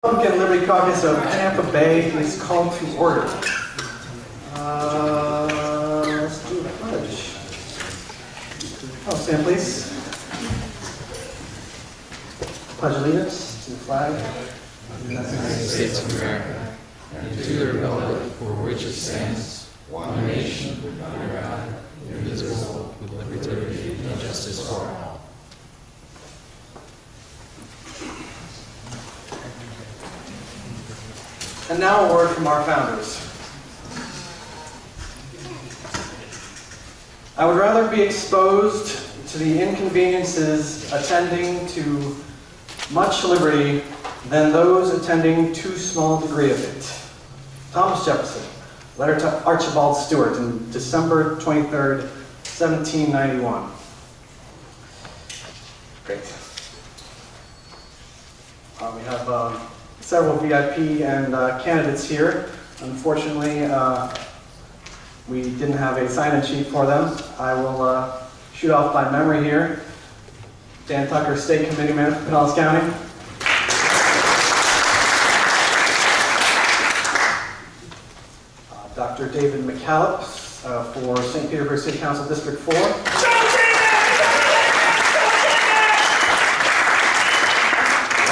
Republican Liberty Caucus of Tampa Bay is called to order. Let's do the pledge. Oh, stand please. Pledge allegiance to the flag of the United States of America and to the republic for which it stands, one nation, under God, indivisible, with liberty and justice for all. And now a word from our founders. I would rather be exposed to the inconveniences attending to much liberty than those attending too small degree of it. Thomas Jefferson, letter to Archibald Stewart in December 23rd, 1791. Great. We have several VIP and candidates here. Unfortunately, we didn't have a sign-in sheet for them. I will shoot off by memory here. Dan Tucker, State Committee Man for Pinellas County. Dr. David McKalip for St. Petersburg City Council District 4.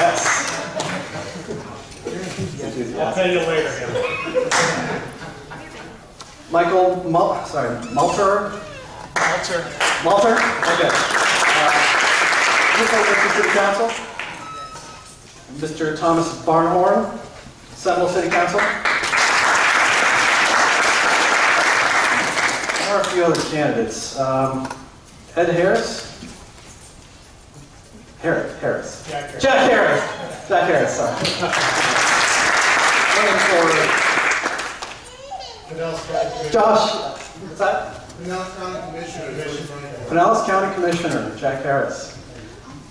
Yes. I'll tell you later. Michael Malterer? Malterer? Okay. City Council. Mr. Thomas Barnhorn, Seminole City Council. There are a few other candidates. Ed Harris? Harris. Jack Harris, sorry. Josh, what's that? Pinellas County Commissioner, Jack Harris.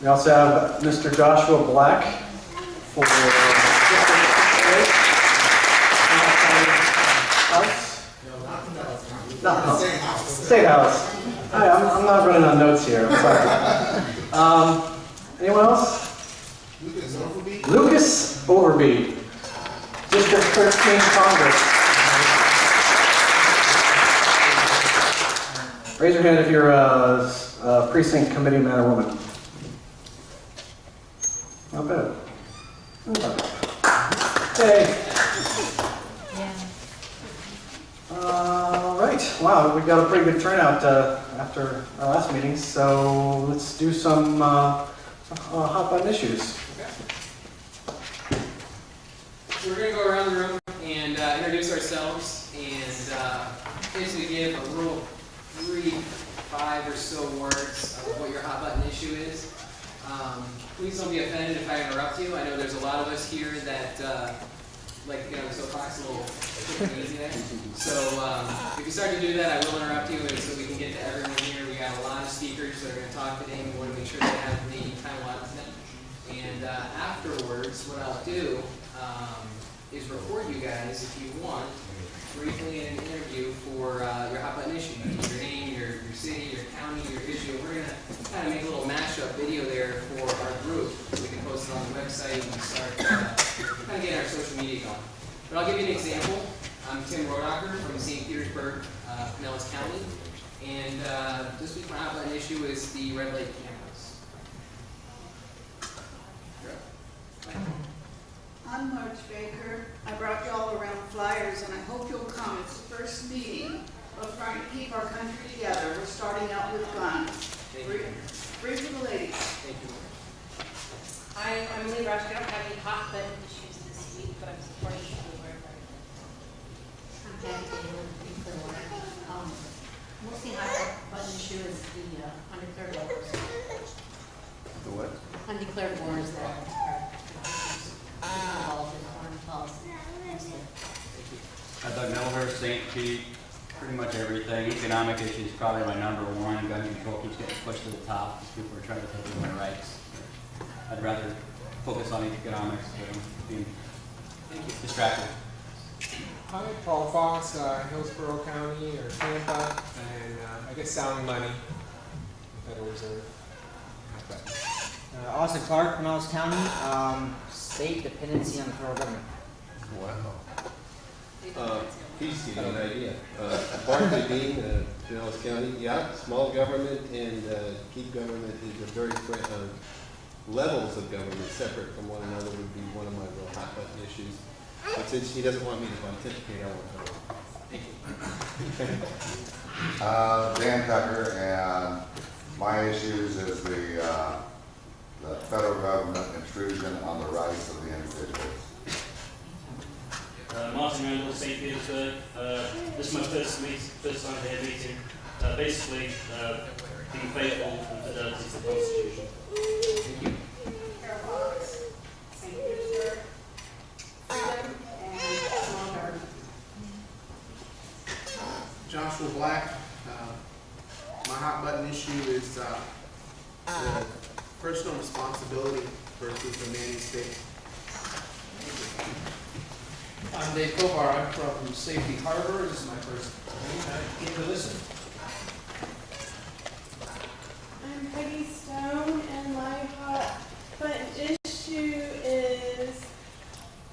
We also have Mr. Joshua Black for State House. Hi, I'm not running on notes here. I'm sorry. Anyone else? Lucas Overby, District 13 Congress. Raise your hand if you're a precinct committee man or woman. Not bad. Hey. All right. Wow, we got a pretty good turnout after our last meeting, so let's do some hot button issues. So we're going to go around the room and introduce ourselves and basically give a real brief 5 or so words of what your hot button issue is. Please don't be offended if I interrupt you. I know there's a lot of us here that like to get on the soapbox a little quick and easy there. So if you start to do that, I will interrupt you and so we can get to everyone here. We got a lot of speakers that are going to talk today and we want to make sure they have the time allotted to them. And afterwards, what I'll do is record you guys, if you want, briefly in an interview for your hot button issue. Your name, your city, your county, your issue. We're going to kind of make a little mashup video there for our group. We can post it on the website and start kind of getting our social media going. But I'll give you an example. I'm Tim Rodacher from St. Petersburg, Pinellas County. And this week my hot button issue is the red light cameras. I'm Marge Baker. I brought you all around flyers, and I hope you'll come. It's the first meeting of trying to keep our country together. We're starting out with guns. Brief for the ladies. Thank you. Hi, I'm Lee Rush. I don't have any hot button issues this week, but I'm supporting the Clearwater. I'm Patty Taylor in Clearwater. Mostly hot button issue is the undeclared wars. The what? Undeclared wars that are involved in foreign policy. Doug Malterer, St. Pete, pretty much everything. Economic issues is probably my number one. Gun control keeps getting pushed to the top because people are trying to take away my rights. I'd rather focus on economics than being distracted. Hi, Paul Foss, Hillsborough County or Tampa, and I guess Sound Money, Federal Reserve. Austin Clark, Pinellas County, state dependency on the federal government. Wow. Peace, you have an idea. Barclay Dean, Pinellas County, yeah, small government and keep government is a very, levels of government separate from one another would be one of my real hot button issues. But since he doesn't want me to pontificate, I won't go. Dan Tucker, and my issues is the federal government intrusion on the rights of the individuals. Malterer, St. Petersburg. This is my first time here meeting. Basically, being faithful and fidelity to the Constitution. Thank you. Carol Fox, St. Petersburg, freedom and small government. Joshua Black. My hot button issue is the personal responsibility versus the manning state. I'm Dave Kovar. I'm from Safety Harbor. This is my first meeting. I get to listen. I'm Peggy Stone, and my hot button issue is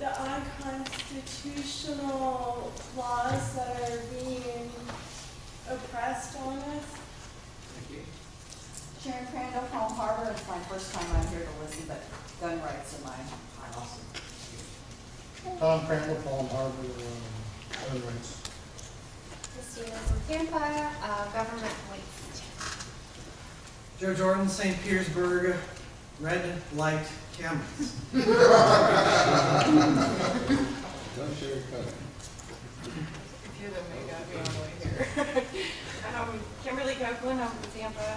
the unconstitutional laws that are being oppressed on us. Thank you. Sharon Crandall, Palm Harbor. It's my first time I'm here to listen, but gun rights are mine. Awesome. Tom Crandall, Palm Harbor, gun rights. Christina from Tampa, government waste. Joe Jordan, St. Petersburg, red light cameras. Don't share your color. You're the mega all the way here. Kimberly Copeland, I'm from Tampa.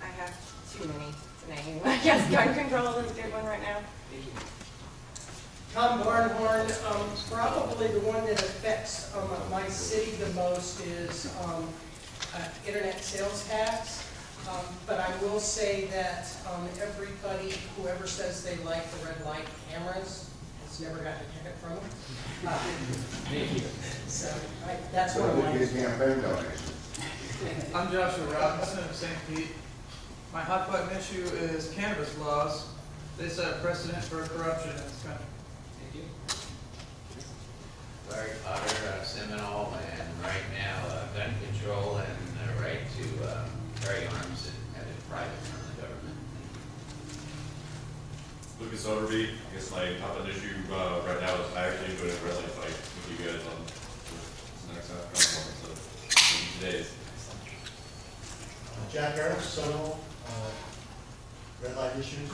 I have too many to name. I guess gun control is a good one right now. Thank you. Tom Barnhorn, probably the one that affects my city the most is internet sales tax. But I will say that everybody, whoever says they like the red light cameras, has never gotten a ticket from them. Thank you. So that's one of my. Campaign donations. I'm Joshua Robinson of St. Pete. My hot button issue is cannabis laws. They set a precedent for corruption in this country. Thank you. Larry Potter, Seminole, and right now gun control and the right to carry arms and have it private from the government. Lucas Overby, I guess my top issue right now is I actually enjoyed a wrestling fight with you guys on the next coming one, so today's. Jack Harris, Seminole, red light issues.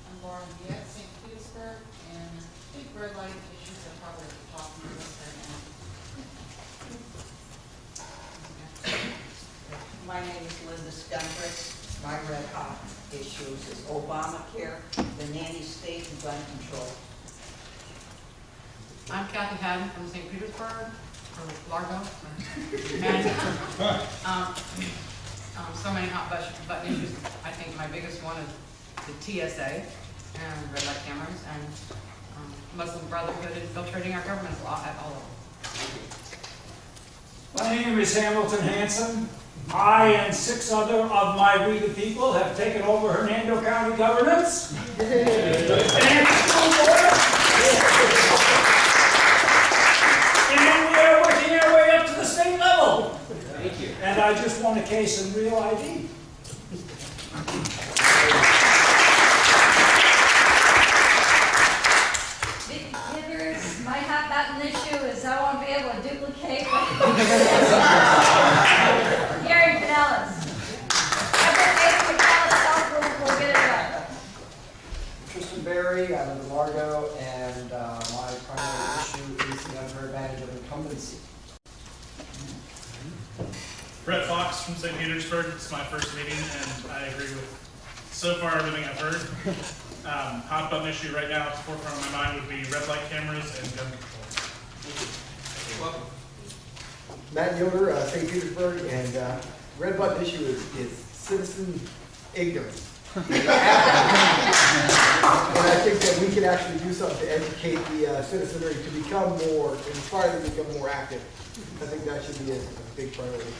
I'm Lauren Viet, St. Petersburg, and I think red light issues are probably at the top of the list right now. My name is Linda Stenbrich. My red hot issues is Obamacare, the nanny state, and gun control. I'm Kathy Haddon from St. Petersburg, or Largo. And so many hot button issues. I think my biggest one is the TSA and red light cameras and Muslim Brotherhood infiltrating our government at all levels. My name is Hamilton Hanson. I and 6 other of my We the People have taken over Hernando County governance. And school board. And we are working our way up to the state level. Thank you. And I just want a case of real ID. Hitters, my hot button issue is I won't be able to duplicate here in Pinellas. Every Pinellas we'll get it done. Tristan Berry, I'm in Largo, and my primary issue is the unfair advantage of incumbency. Brett Fox from St. Petersburg. It's my first meeting, and I agree with so far everything I've heard. Hot button issue right now at the forefront of my mind would be red light cameras and gun control. Welcome. Matt Yoder, St. Petersburg, and red button issue is citizen ignorance. And I think that we can actually do something to educate the citizenry to become more, inspire them to become more active. I think that should be a big priority.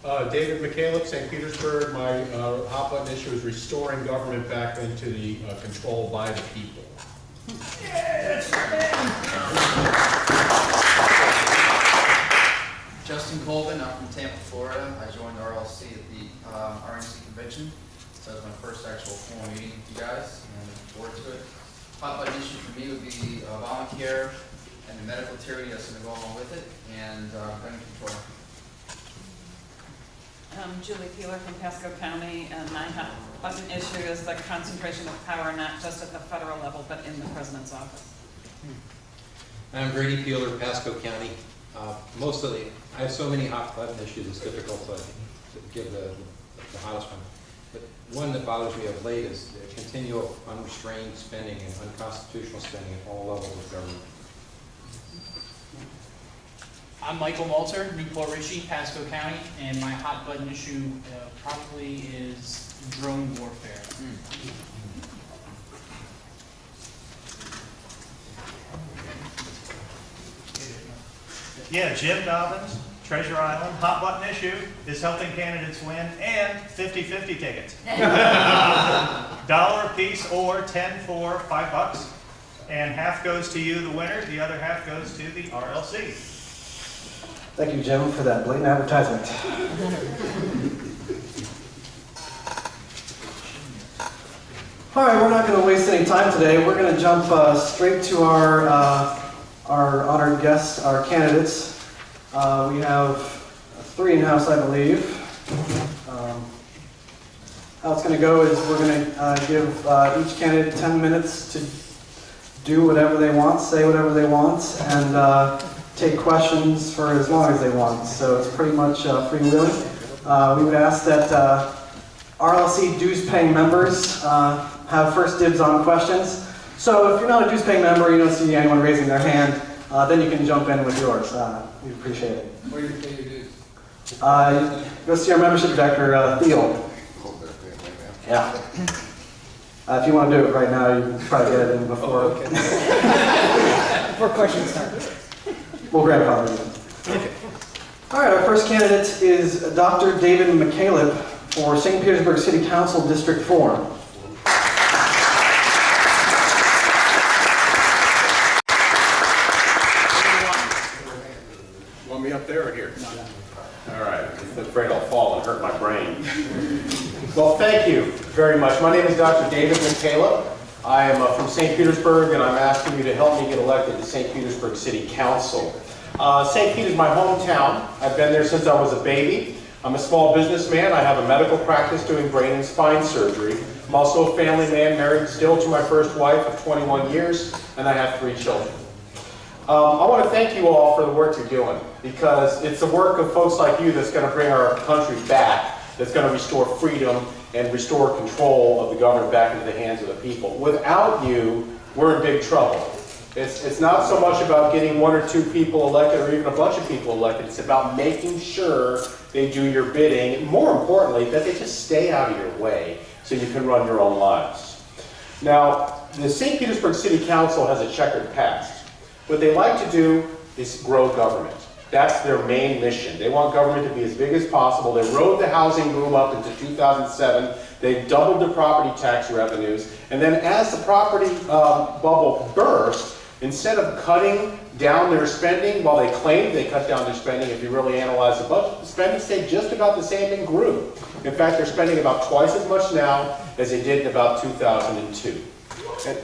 David McKalip, St. Petersburg. My hot button issue is restoring government back into the control by the people. Justin Colvin, I'm from Tampa, Florida. I joined RLC at the RNC convention. So that was my first actual formal meeting with you guys, and I'm looking forward to it. Hot button issue for me would be Obamacare and the medical tyranny that's going to go along with it, and gun control. Julie Peeler from Pasco County, and my hot button issue is the concentration of power, not just at the federal level, but in the president's office. I'm Brady Peeler, Pasco County. I have so many hot button issues, it's difficult to give the hottest one. But one that bothers me of late is the continual unrestrained spending and unconstitutional spending at all levels of government. I'm Michael Malterer, Newport Richey, Pasco County, and my hot button issue probably is drone warfare. Yeah, Jim Dobbins, Treasure Island. Hot button issue is helping candidates win and 50-50 tickets. $1 a piece or 10 for $5. And half goes to you, the winner. The other half goes to the RLC. Thank you, Jim, for that blatant advertisement. All right, we're not going to waste any time today. We're going to jump straight to our honored guests, our candidates. We have 3 in-house, I believe. How it's going to go is we're going to give each candidate 10 minutes to do whatever they want, say whatever they want, and take questions for as long as they want. So it's pretty much freewheeling. We would ask that RLC dues-paying members have first dibs on questions. So if you're not a dues-paying member, you don't see anyone raising their hand, then you can jump in with yours. We appreciate it. Where do you pay your dues? Go see our membership director, Theo. Yeah. If you want to do it right now, you can try to get it in before. Before questions start. We'll grandfather you. Okay. All right, our first candidate is Dr. David McKalip for St. Petersburg City Council District 4. Want me up there or here? All right, I'm afraid I'll fall and hurt my brain. Well, thank you very much. My name is Dr. David McKalip. I am from St. Petersburg, and I'm asking you to help me get elected to St. Petersburg City Council. St. Pete is my hometown. I've been there since I was a baby. I'm a small businessman. I have a medical practice doing brain and spine surgery. I'm also a family man, married still to my first wife of 21 years, and I have 3 children. I want to thank you all for the work you're doing, because it's the work of folks like you that's going to bring our country back, that's going to restore freedom and restore control of the government back into the hands of the people. Without you, we're in big trouble. It's not so much about getting 1 or 2 people elected or even a bunch of people elected. It's about making sure they do your bidding, and more importantly, that they just stay out of your way so you can run your own lives. Now, the St. Petersburg City Council has a checkered past. What they like to do is grow government. That's their main mission. They want government to be as big as possible. They rode the housing boom up into 2007. They've doubled the property tax revenues. And then as the property bubble burst, instead of cutting down their spending, while they claimed they cut down their spending, if you really analyze the budget, the spending stayed just about the same and grew. In fact, they're spending about twice as much now as they did in about 2002.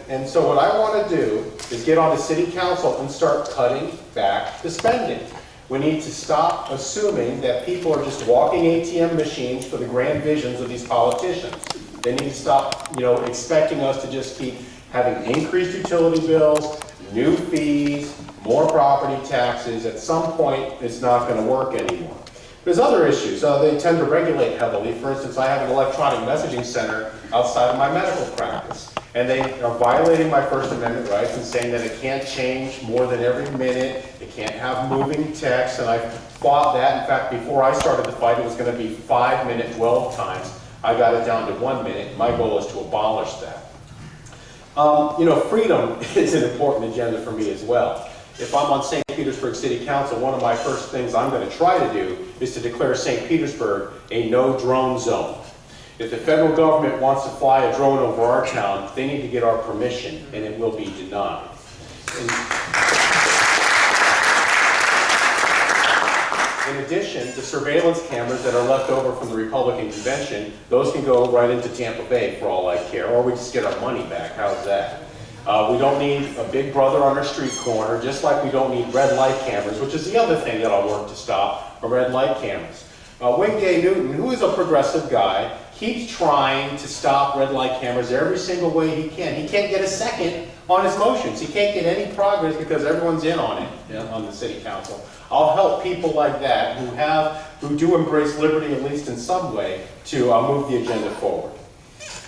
And so what I want to do is get on the city council and start cutting back the spending. We need to stop assuming that people are just walking ATM machines for the grand visions of these politicians. They need to stop, expecting us to just keep having increased utility bills, new fees, more property taxes. At some point, it's not going to work anymore. There's other issues. They tend to regulate heavily. For instance, I have an electronic messaging center outside of my medical practice. And they are violating my First Amendment rights and saying that it can't change more than every minute. It can't have moving text. And I fought that. In fact, before I started the fight, it was going to be 5-minute dwell times. I got it down to 1 minute. My goal is to abolish that. Freedom is an important agenda for me as well. if I'm on St. Petersburg City Council, one of my first things I'm going to try to do is to declare St. Petersburg a no drone zone. If the federal government wants to fly a drone over our town, they need to get our permission, and it will be denied. In addition, the surveillance cameras that are left over from the Republican convention, those can go right into Tampa Bay for all I care, or we just get our money back. How's that? We don't need a big brother on our street corner, just like we don't need red light cameras, which is the other thing that I'll work to stop, are red light cameras. Wingay Newton, who is a progressive guy, keeps trying to stop red light cameras every single way he can. He can't get a second on his motions. He can't get any progress because everyone's in on it, on the city council. I'll help people like that who do embrace liberty, at least in some way, to move the agenda forward.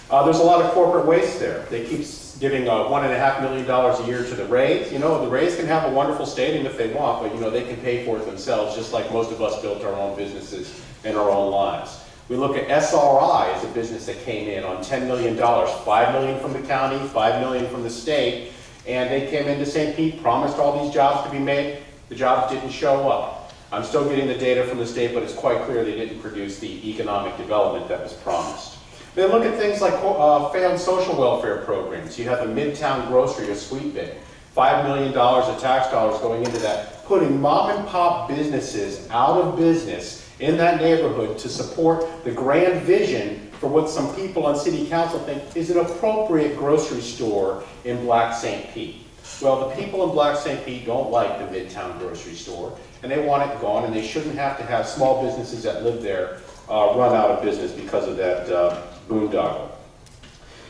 There's a lot of corporate waste there. They keep giving $1.5 million a year to the Rays. You know, the Rays can have a wonderful stadium if they want, but you know, they can pay for it themselves, just like most of us built our own businesses in our own lives. We look at SRI as a business that came in on $10 million, $5 million from the county, $5 million from the state, and they came into St. Pete, promised all these jobs to be made. The jobs didn't show up. I'm still getting the data from the state, but it's quite clear they didn't produce the economic development that was promised. Then look at things like failed social welfare programs. You have the Midtown Grocery, a sweet bit. $5 million of tax dollars going into that, putting mom and pop businesses out of business in that neighborhood to support the grand vision for what some people on city council think is an appropriate grocery store in Black St. Pete. Well, the people in Black St. Pete don't like the Midtown grocery store, and they want it gone, and they shouldn't have to have small businesses that live there run out of business because of that boondoggle.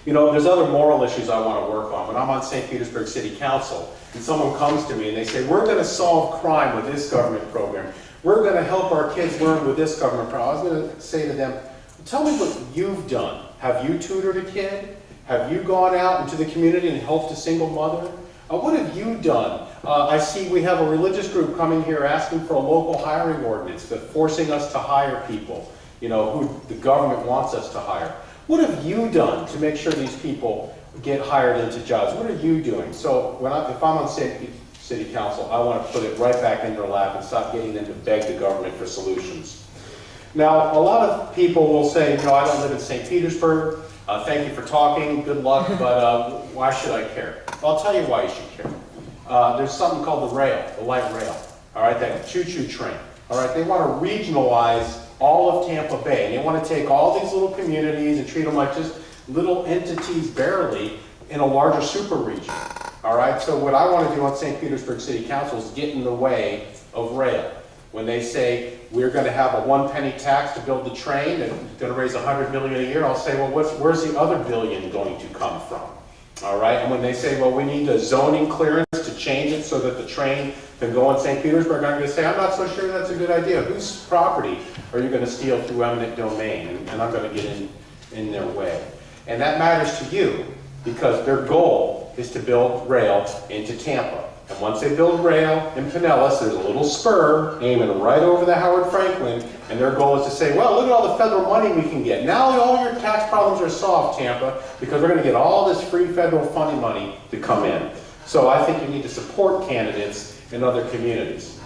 You know, there's other moral issues I want to work on. When I'm on St. Petersburg City Council, and someone comes to me and they say, we're going to solve crime with this government program. We're going to help our kids learn with this government program. I was going to say to them, tell me what you've done. Have you tutored a kid? Have you gone out into the community and helped a single mother? What have you done? I see we have a religious group coming here asking for a local hiring ordinance, but forcing us to hire people, you know, who the government wants us to hire. What have you done to make sure these people get hired into jobs? What are you doing? So if I'm on City Council, I want to put it right back in their lap and stop getting them to beg the government for solutions. Now, a lot of people will say, you know, I don't live in St. Petersburg. Thank you for talking. Good luck, but why should I care? I'll tell you why you should care. There's something called the rail, the light rail. All right, that choo-choo train. All right, they want to regionalize all of Tampa Bay. They want to take all these little communities and treat them like just little entities barely in a larger super region. All right, so what I want to do on St. Petersburg City Council is get in the way of rail. When they say we're going to have a 1 penny tax to build the train and it's going to raise $100 million a year, I'll say, well, where's the other billion going to come from? All right, and when they say, well, we need a zoning clearance to change it so that the train can go in St. Petersburg, I'm going to say, I'm not so sure that's a good idea. Whose property are you going to steal through eminent domain? And I'm going to get in their way. And that matters to you because their goal is to build rail into Tampa. And once they build rail in Pinellas, there's a little spur aiming right over the Howard Franklin, and their goal is to say, well, look at all the federal money we can get. Now all your tax problems are solved, Tampa, because we're going to get all this free federal funding money to come in. So I think you need to support candidates in other communities.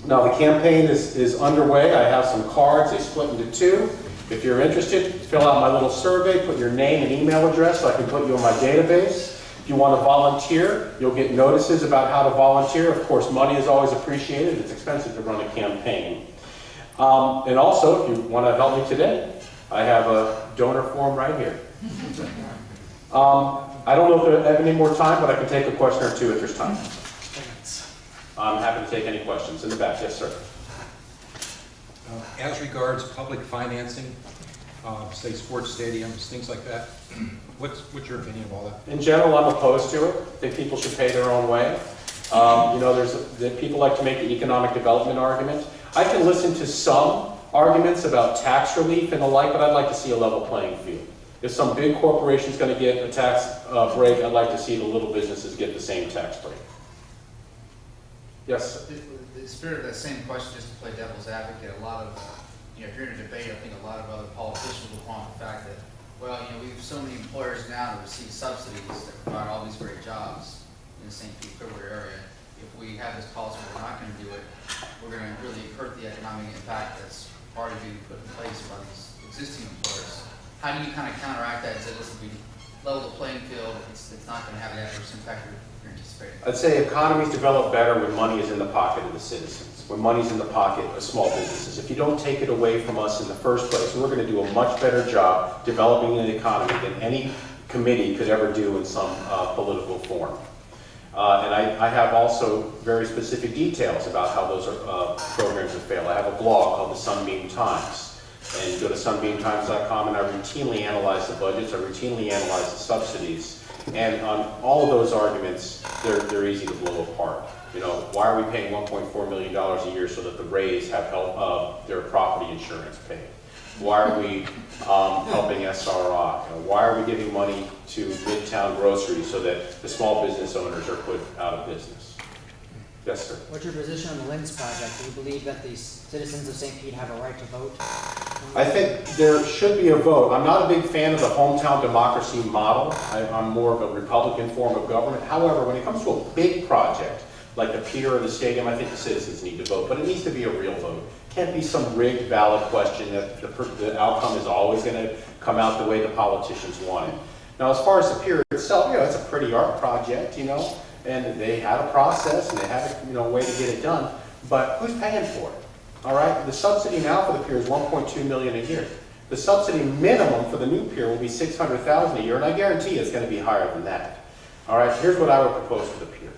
Now the campaign is underway. I have some cards. They split into two. If you're interested, fill out my little survey, put your name and email address so I can put you on my database. If you want to volunteer, you'll get notices about how to volunteer. Of course, money is always appreciated. It's expensive to run a campaign. And also, if you want to help me today, I have a donor form right here. I don't know if I have any more time, but I can take a question or two if there's time. I'm happy to take any questions. In the back, yes, sir. As regards public financing, say sports stadiums, things like that, what's your opinion of all that? In general, I'm opposed to it. I think people should pay their own way. You know, people like to make the economic development argument. I can listen to some arguments about tax relief and the like, but I'd like to see a level playing field. If some big corporation's going to get a tax break, I'd like to see the little businesses get the same tax break. Yes? The spirit of that same question, just to play devil's advocate, a lot of, you know, if you're in a debate, I think a lot of other politicians will point out the fact that, well, you know, we have so many employers now that receive subsidies that provide all these great jobs in the St. Pete area. if we have this policy, we're not gonna do it, we're gonna really hurt the economic impact that's already being put in place by these existing employers. How do you kind of counteract that and say, listen, we level the playing field, it's not gonna have the adverse impact you're anticipating? I'd say economies develop better when money is in the pocket of the citizens, when money's in the pocket of small businesses. If you don't take it away from us in the first place, we're going to do a much better job developing an economy than any committee could ever do in some political form. And I have also very specific details about how those programs have failed. I have a blog called the Sunbeam Times. And you go to sunbeamtimes.com, and I routinely analyze the budgets, I routinely analyze the subsidies. And on all of those arguments, they're easy to blow apart. You know, why are we paying $1.4 million a year so that the Rays have their property insurance paid? Why are we helping SRI? Why are we giving money to Midtown Grocery so that the small business owners are put out of business? Yes, sir. What's your position on the Lens Project? Do you believe that the citizens of St. Pete have a right to vote? I think there should be a vote. I'm not a big fan of the hometown democracy model. I'm more of a Republican form of government. However, when it comes to a big project, like the pier or the stadium, I think the citizens need to vote, but it needs to be a real vote. It can't be some rigged ballot question that the outcome is always going to come out the way the politicians want it. Now, as far as the pier itself, it's a pretty art project, and they had a process and they had a way to get it done, but who's paying for it? All right, the subsidy now for the pier is $1.2 million a year. The subsidy minimum for the new pier will be $600,000 a year, and I guarantee it's going to be higher than that. All right, here's what I would propose for the pier.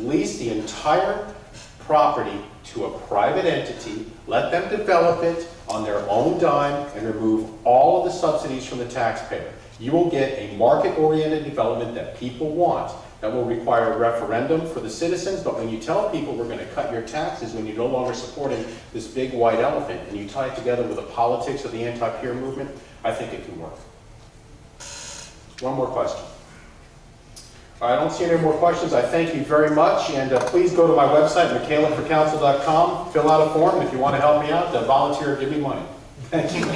Lease the entire property to a private entity, let them develop it on their own dime, and remove all of the subsidies from the taxpayer. You will get a market-oriented development that people want. That will require a referendum for the citizens, but when you tell people we're going to cut your taxes when you're no longer supporting this big white elephant, and you tie it together with the politics of the anti-pier movement, I think it can work. One more question. I don't see any more questions. I thank you very much, and please go to my website, McKalipforcouncil.com, fill out a form, and if you want to help me out, volunteer or give me money. Thank you.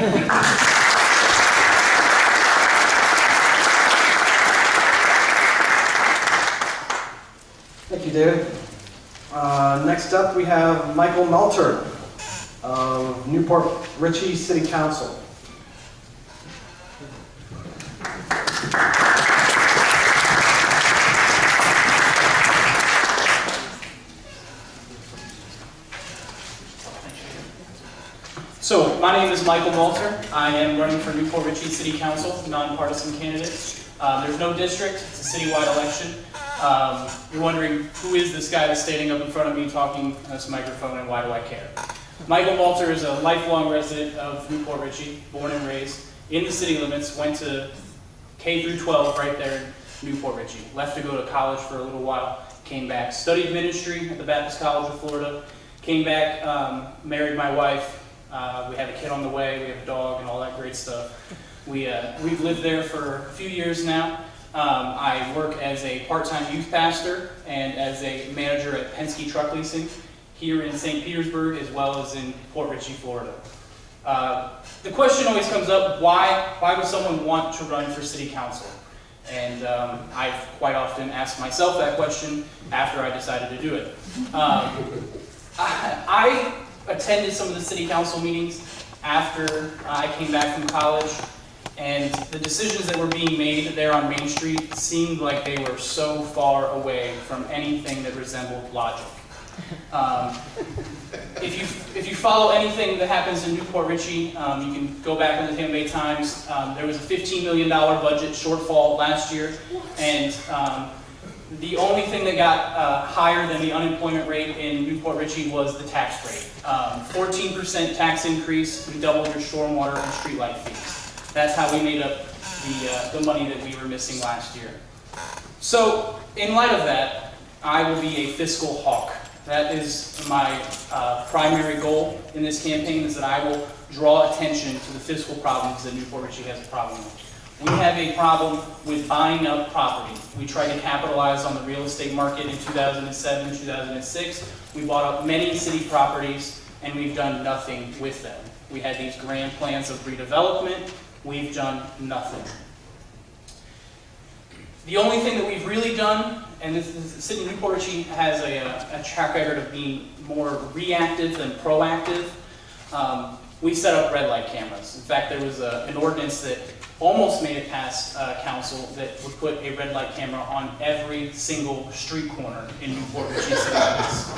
Thank you, David. Next up, we have Michael Malterer of Newport Richey City Council. So, my name is Michael Malterer. I am running for Newport Richey City Council, nonpartisan candidate. There's no district, it's a citywide election. You're wondering, who is this guy that's standing up in front of me talking on this microphone, and why do I care? Michael Malterer is a lifelong resident of Newport Richey, born and raised in the city limits, went to K through 12 right there in Newport Richey. Left to go to college for a little while, came back, studied ministry at the Baptist College of Florida, came back, married my wife. We have a kid on the way, we have a dog and all that great stuff. We've lived there for a few years now. I work as a part-time youth pastor and as a manager at Penske Truck Leasing here in St. Petersburg as well as in Port Richey, Florida. The question always comes up, why would someone want to run for city council? And I've quite often asked myself that question after I decided to do it. I attended some of the city council meetings after I came back from college, and the decisions that were being made there on Main Street seemed like they were so far away from anything that resembled logic. If you follow anything that happens in Newport Richey, you can go back in the Tampa Bay Times. There was a $15 million budget shortfall last year, and the only thing that got higher than the unemployment rate in Newport Richey was the tax rate. 14% tax increase, we doubled your stormwater and streetlight fees. That's how we made up the money that we were missing last year. So, in light of that, I will be a fiscal hawk. That is my primary goal in this campaign, is that I will draw attention to the fiscal problems that Newport Richey has a problem with. We have a problem with buying up property. We tried to capitalize on the real estate market in 2007, 2006. We bought up many city properties, and we've done nothing with them. We had these grand plans of redevelopment. We've done nothing. The only thing that we've really done and the city of Newport Richey has a track record of being more reactive than proactive. We set up red light cameras. In fact, there was an ordinance that almost made it past council that would put a red light camera on every single street corner in Newport Richey city limits.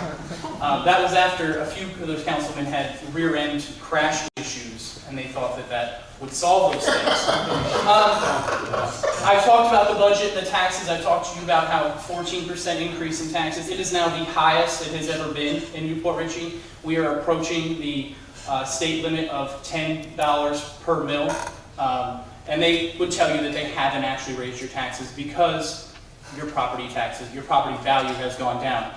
That was after a few of those councilmen had rear-end crash issues, and they thought that that would solve those things. I've talked about the budget and the taxes. I've talked to you about how 14% increase in taxes. It is now the highest it has ever been in Newport Richey. We are approaching the state limit of $10 per mil. And they would tell you that they haven't actually raised your taxes because your property taxes, your property value has gone down.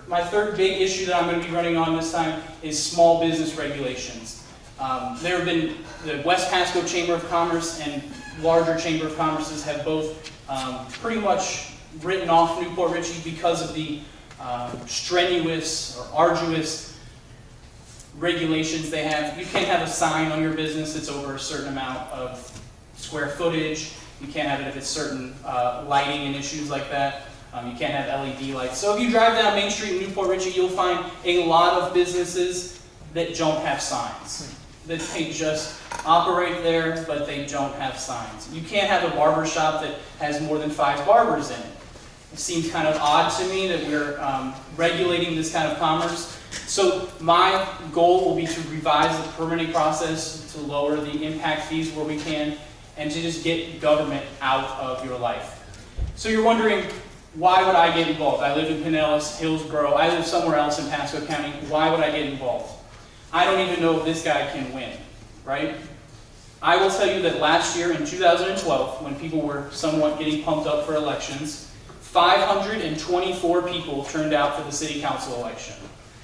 My third big issue that I'm going to be running on this time is small business regulations. There have been the West Pasco Chamber of Commerce and larger Chamber of Commerces have both pretty much written off Newport Richey because of the strenuous or arduous regulations they have. You can't have a sign on your business that's over a certain amount of square footage. You can't have it if it's certain lighting and issues like that. You can't have LED lights. So if you drive down Main Street in Newport Richey, you'll find a lot of businesses that don't have signs. That they just operate there, but they don't have signs. You can't have a barber shop that has more than 5 barbers in it. It seems kind of odd to me that we're regulating this kind of commerce. So my goal will be to revise the permitting process to lower the impact fees where we can and to just get government out of your life. So you're wondering, why would I get involved? I live in Pinellas, Hillsborough, I live somewhere else in Pasco County. Why would I get involved? I don't even know if this guy can win, right? I will tell you that last year in 2012, when people were somewhat getting pumped up for elections, 524 people turned out for the city council election.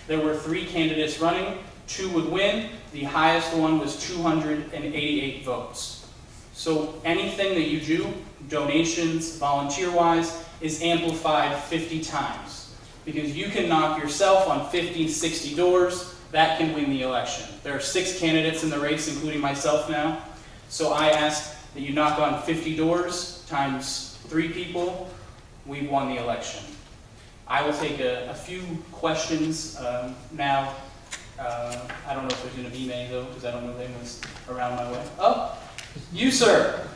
There were 3 candidates running, 2 would win. The highest one was 288 votes. So anything that you do, donations, volunteer-wise, is amplified 50 times. Because you can knock yourself on 50, 60 doors, that can win the election. There are 6 candidates in the race, including myself now. So I ask that you knock on 50 doors times 3 people, we've won the election. I will take a few questions now. I don't know if there's going to be many, though, because I don't know them was around my way. Oh, you, sir.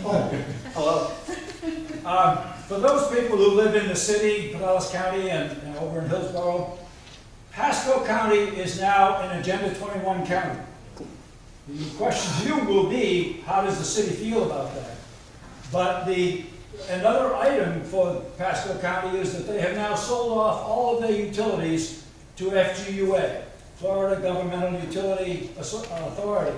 Oh. Hello. For those people who live in the city, Pinellas County, and over in Hillsborough, Pasco County is now an Agenda 21 county. The question to you will be, how does the city feel about that? But another item for Pasco County is that they have now sold off all of their utilities to FGUA, Florida Governmental Utility Authority.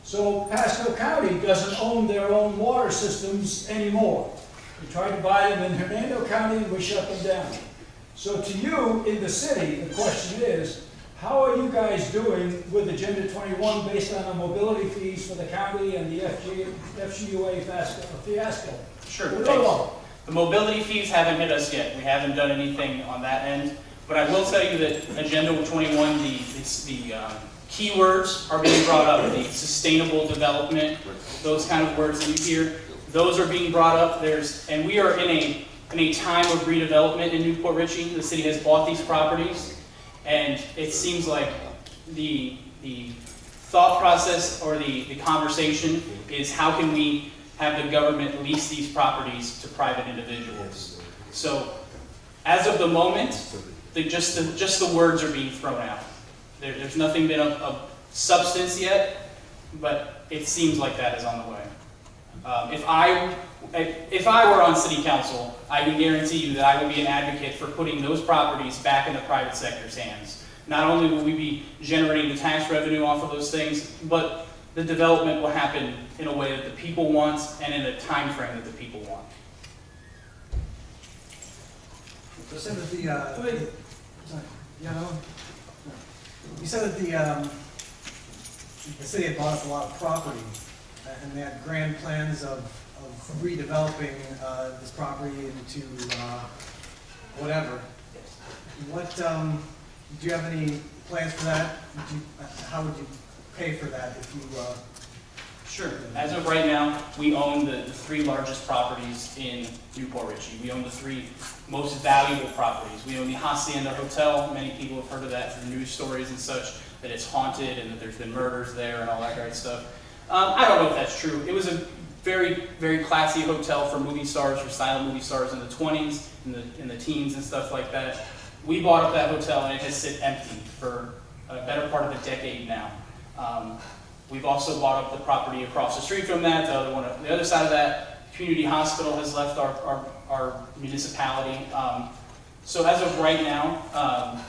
So Pasco County doesn't own their own water systems anymore. We tried to buy them in Hernando County and we shut them down. So to you in the city, the question is, how are you guys doing with Agenda 21 based on the mobility fees for the county and the FGUA fiasco? Sure. The mobility fees haven't hit us yet. We haven't done anything on that end. But I will tell you that Agenda 21, the keywords are being brought up. The sustainable development, those kind of words that you hear, those are being brought up. And we are in a time of redevelopment in Newport Richey. The city has bought these properties. And it seems like the thought process or the conversation is how can we have the government lease these properties to private individuals. So as of the moment, just the words are being thrown out. There's nothing been of substance yet, but it seems like that is on the way. If I were on city council, I can guarantee you that I would be an advocate for putting those properties back in the private sector's hands. Not only will we be generating the tax revenue off of those things, but the development will happen in a way that the people want and in a time frame that the people want. You said that you said that the city had bought up a lot of property, and they had grand plans of redeveloping this property into whatever. What do you have any plans for that? How would you pay for that if you? Sure. As of right now, we own the three largest properties in Newport Richey. We own the three most valuable properties. We own the Hacienda Hotel. Many people have heard of that through news stories and such, that it's haunted and that there's been murders there and all that great stuff. I don't know if that's true. It was a very, very classy hotel for movie stars, for silent movie stars in the 20s, in the teens and stuff like that. We bought up that hotel and it has sit empty for a better part of a decade now. We've also bought up the property across the street from that, the other side of that. Community hospital has left our municipality. So as of right now,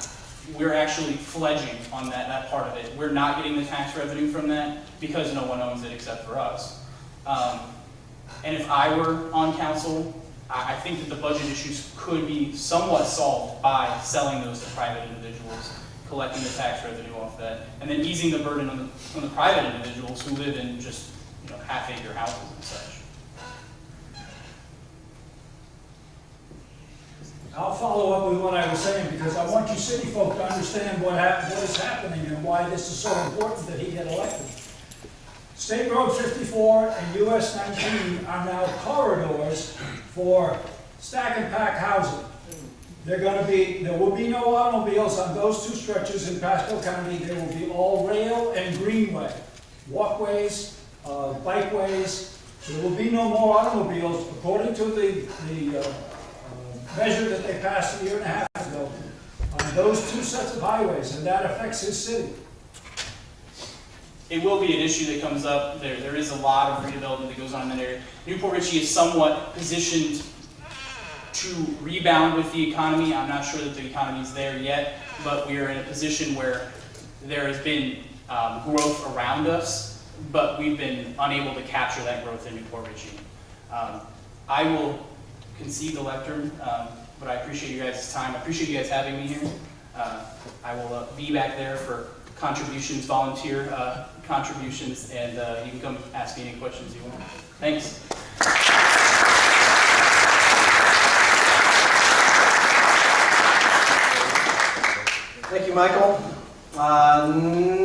we're actually pledging on that part of it. We're not getting the tax revenue from that because no one owns it except for us. And if I were on council, I think that the budget issues could be somewhat solved by selling those to private individuals, collecting the tax revenue off that, and then easing the burden on the private individuals who live in just half-acre houses and such. I'll follow up with what I was saying because I want you city folk to understand what is happening and why this is so important that he get elected. State Road 54 and US 19 are now corridors for stack and pack housing. There will be no automobiles on those two stretches in Pasco County. There will be all rail and greenway, walkways, bikeways. There will be no more automobiles according to the measure that they passed a year and a half ago on those two sets of highways, and that affects his city. It will be an issue that comes up. There is a lot of redevelopment that goes on in that area. Newport Richey is somewhat positioned to rebound with the economy. I'm not sure that the economy is there yet, but we are in a position where there has been growth around us, but we've been unable to capture that growth in Newport Richey. I will concede the lectern, but I appreciate you guys' time. I appreciate you guys having me here. I will be back there for contributions, volunteer contributions, and you can come ask me any questions you want. Thanks. Thank you, Michael.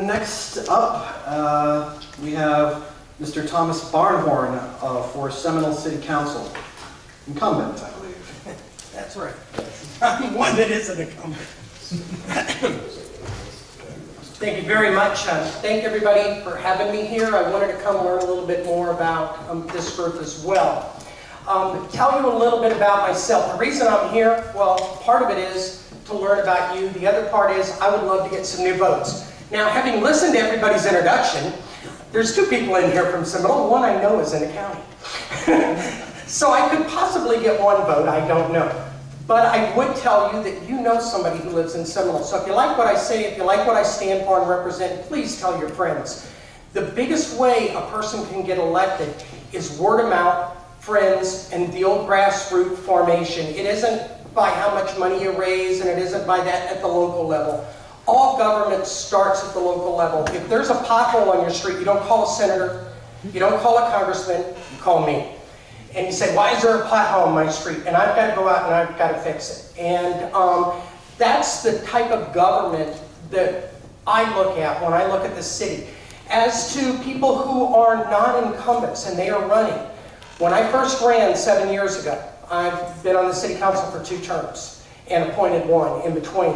Next up, we have Mr. Thomas Barnhorn for Seminole City Council. Incumbent, I believe. That's right. I'm one that is an incumbent. Thank you very much. Thank everybody for having me here. I wanted to come learn a little bit more about this group as well. Tell you a little bit about myself. The reason I'm here, well, part of it is to learn about you. The other part is I would love to get some new votes. Now, having listened to everybody's introduction, there's two people in here from Seminole. One I know is in the county. So I could possibly get one vote, I don't know. But I would tell you that you know somebody who lives in Seminole. So if you like what I say, if you like what I stand for and represent, please tell your friends. The biggest way a person can get elected is word of mouth, friends, and the old grassroots formation. It isn't by how much money you raise, and it isn't by that at the local level. All government starts at the local level. If there's a pothole on your street, you don't call a senator, you don't call a congressman, you call me. And you say, why is there a pothole on my street? And I've got to go out and I've got to fix it. And that's the type of government that I look at when I look at the city. As to people who are non-incumbents and they are running, when I first ran 7 years ago, I've been on the city council for 2 terms and appointed one in between.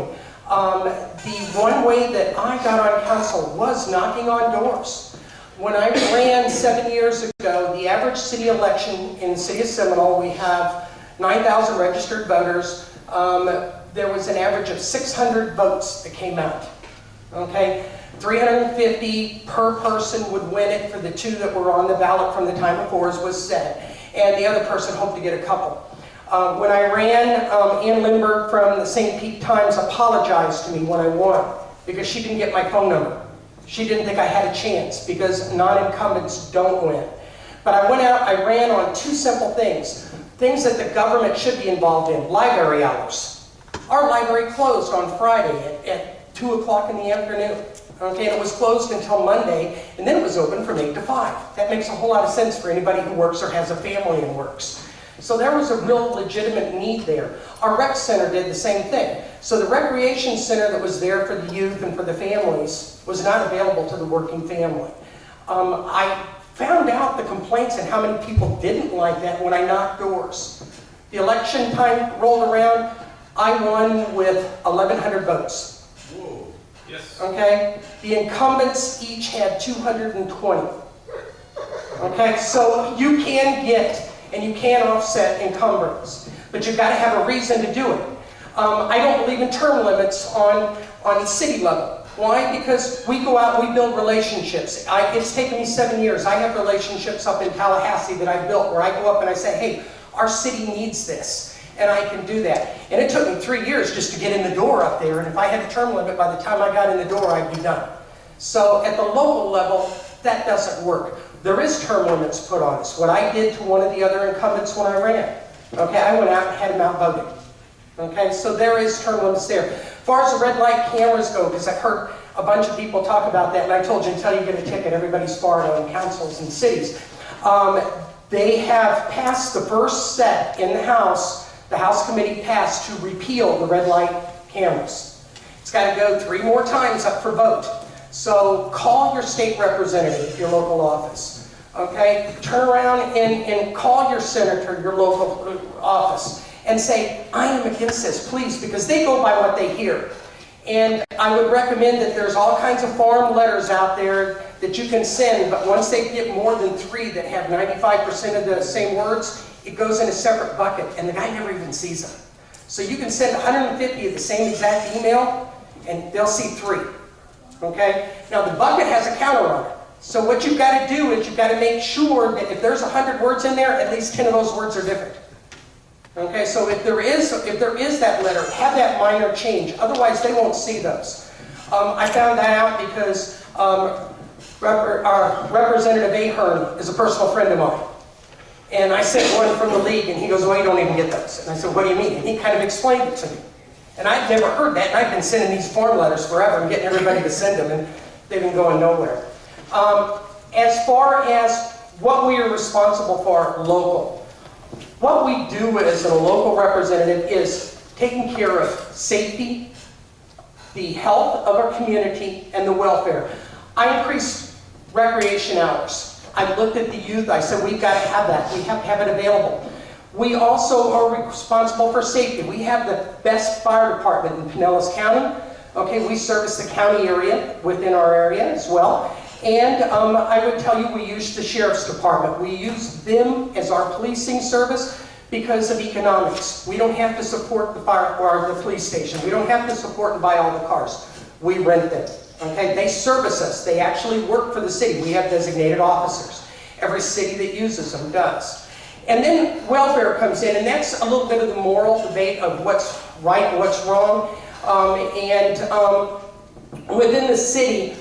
The one way that I got on council was knocking on doors. When I ran 7 years ago, the average city election in the city of Seminole, we have 9,000 registered voters. There was an average of 600 votes that came out. Okay, 350 per person would win it for the 2 that were on the ballot from the time before as was said. And the other person hoped to get a couple. When I ran, Ann Lindbergh from the St. Pete Times apologized to me when I won because she didn't get my phone number. She didn't think I had a chance because non-incumbents don't win. But I went out, I ran on 2 simple things. Things that the government should be involved in. Library hours. Our library closed on Friday at 2 o'clock in the afternoon. Okay, and it was closed until Monday, and then it was open from 8 to 5. That makes a whole lot of sense for anybody who works or has a family and works. So there was a real legitimate need there. Our rec center did the same thing. So the recreation center that was there for the youth and for the families was not available to the working family. I found out the complaints and how many people didn't like that when I knocked doors. The election time rolled around, I won with 1,100 votes. Whoa, yes. Okay? The incumbents each had 220. Okay, so you can get and you can offset encumbrance, but you've got to have a reason to do it. I don't believe in term limits on city level. Why? Because we go out, we build relationships. It's taken me 7 years. I have relationships up in Tallahassee that I built where I go up and I say, hey, our city needs this, and I can do that. And it took me 3 years just to get in the door up there, and if I had a term limit, by the time I got in the door, I'd be done. So at the local level, that doesn't work. There is term limits put on us. What I did to one of the other incumbents when I ran, okay, I went out and had him outvoted. Okay, so there is term limits there. As far as the red light cameras go, because I've heard a bunch of people talk about that, and I told you until you get a ticket, everybody's fired on councils and cities. They have passed the first set in the House committee passed to repeal the red light cameras. It's got to go 3 more times up for vote. So call your state representative, your local office. Okay? Turn around and call your senator, your local office, and say, I am against this, please, because they go by what they hear. And I would recommend that there's all kinds of farm letters out there that you can send, but once they get more than 3 that have 95% of the same words, it goes in a separate bucket, and the guy never even sees them. So you can send 150 of the same exact email, and they'll see 3. Okay? Now the bucket has a counter on it. So what you've got to do is you've got to make sure that if there's 100 words in there, at least 10 of those words are different. Okay, so if there is that letter, have that minor change. Otherwise, they won't see those. I found that out because Representative Ahern is a personal friend of mine. And I sent one from the league, and he goes, well, you don't even get those. And I said, what do you mean? And he kind of explained it to me. And I'd never heard that, and I've been sending these form letters forever and getting everybody to send them, and they've been going nowhere. As far as what we are responsible for local, what we do as a local representative is taking care of safety, the health of our community, and the welfare. I increased recreation hours. I looked at the youth. I said, we've got to have that. We have to have it available. We also are responsible for safety. We have the best fire department in Pinellas County. Okay, we service the county area within our area as well. And I would tell you, we use the sheriff's department. We use them as our policing service because of economics. We don't have to support the fire or the police station. We don't have to support and buy all the cars. We rent them. Okay, they service us. They actually work for the city. We have designated officers. Every city that uses them does. And then welfare comes in, and that's a little bit of the moral debate of what's right and what's wrong. Within the city,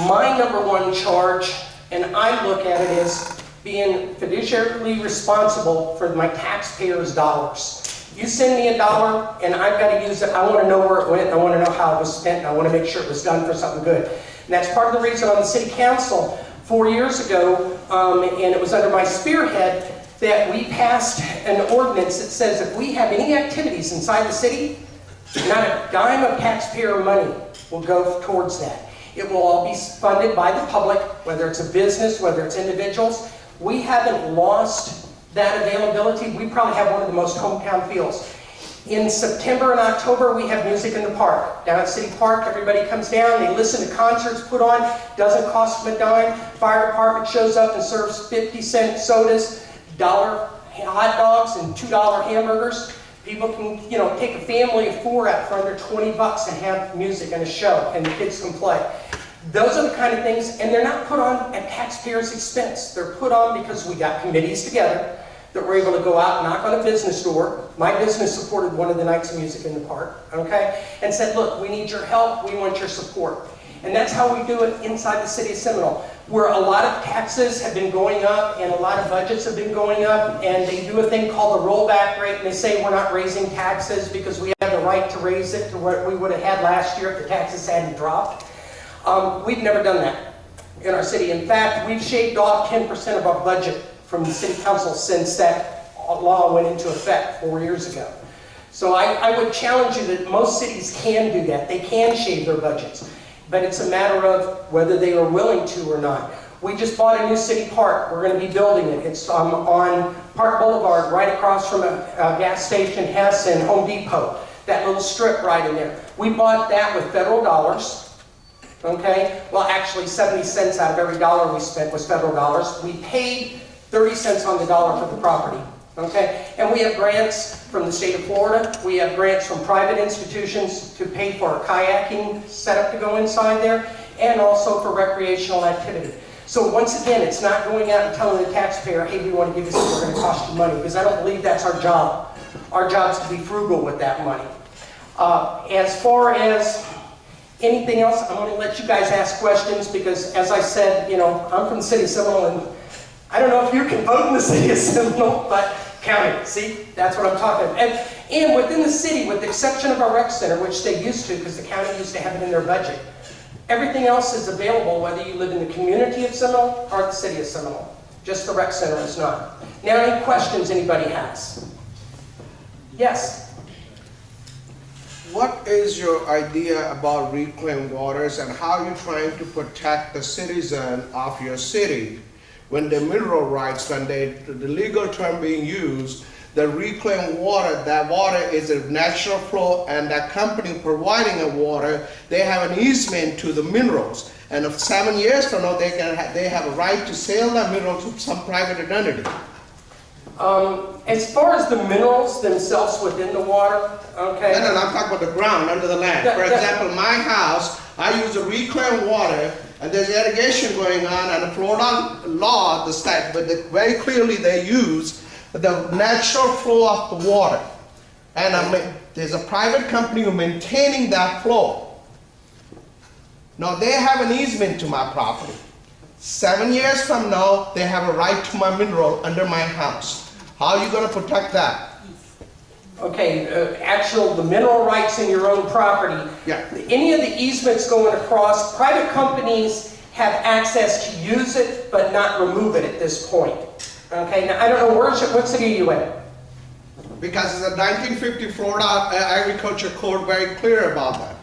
my #1 charge, and I look at it as being fiduciarily responsible for my taxpayers' dollars. You send me $1 and I've got to use it. I want to know where it went. I want to know how it was spent. And I want to make sure it was done for something good. And that's part of the reason on the city council 4 years ago, and it was under my spearhead, that we passed an ordinance that says if we have any activities inside the city, not a dime of taxpayer money will go towards that. It will all be funded by the public, whether it's a business, whether it's individuals. We haven't lost that availability. We probably have one of the most hometown feels. In September and October, we have music in the park. Down at City Park, everybody comes down, they listen to concerts put on, doesn't cost them a dime. Fire department shows up and serves 50-cent sodas, $1 hot dogs, and $2 hamburgers. People can, take a family of 4 out for under $20 and have music and a show, and the kids can play. Those are the kind of things, and they're not put on at taxpayers' expense. They're put on because we got committees together that were able to go out and knock on a business door. My business supported one of the nights of music in the park, okay? And said, look, we need your help, we want your support. And that's how we do it inside the city of Seminole, where a lot of taxes have been going up and a lot of budgets have been going up, and they do a thing called the rollback rate, and they say we're not raising taxes because we have the right to raise it to what we would have had last year if the taxes hadn't dropped. We've never done that in our city. In fact, we've shaved off 10% of our budget from the city council since that law went into effect 4 years ago. So I would challenge you that most cities can do that. They can shave their budgets. But it's a matter of whether they are willing to or not. We just bought a new city park. We're going to be building it. It's on Park Boulevard, right across from a gas station, Hess, and Home Depot. That little strip right in there. We bought that with federal dollars. Okay? Well, actually, 70 cents out of every dollar we spent was federal dollars. We paid 30 cents on the dollar for the property. Okay? And we have grants from the state of Florida. We have grants from private institutions to pay for a kayaking setup to go inside there, and also for recreational activity. So once again, it's not going out and telling the taxpayer, hey, we want to give you something, we're going to cost you money, because I don't believe that's our job. Our job is to be frugal with that money. As far as anything else, I'm going to let you guys ask questions, because as I said, you know, I'm from the city of Seminole, and I don't know if you can vote in the city of Seminole, but county, see, that's what I'm talking about. And within the city, with the exception of our rec center, which they used to, because the county used to have it in their budget, everything else is available whether you live in the community of Seminole or the city of Seminole. Just the rec center is not. Now, any questions anybody has? Yes? What is your idea about reclaimed waters, and how are you trying to protect the citizen of your city when the mineral rights, when the legal term being used, the reclaimed water, that water is a natural flow, and that company providing the water, they have an easement to the minerals. And if 7 years from now, they have a right to sell that mineral to some private entity. As far as the minerals themselves within the water, okay? No, I'm talking about the ground under the land. For example, my house, I use a reclaimed water, and there's irrigation going on, and the Florida law, the state, but very clearly they use the natural flow of the water. And there's a private company who's maintaining that flow. Now they have an easement to my property. 7 years from now, they have a right to my mineral under my house. How are you going to protect that? Okay, the mineral rights in your own property. Yeah. Any of the easements going across, private companies have access to use it, but not remove it at this point. Okay, now I don't know, what city are you in? Because the 1950 Florida Agriculture Code very clear about that.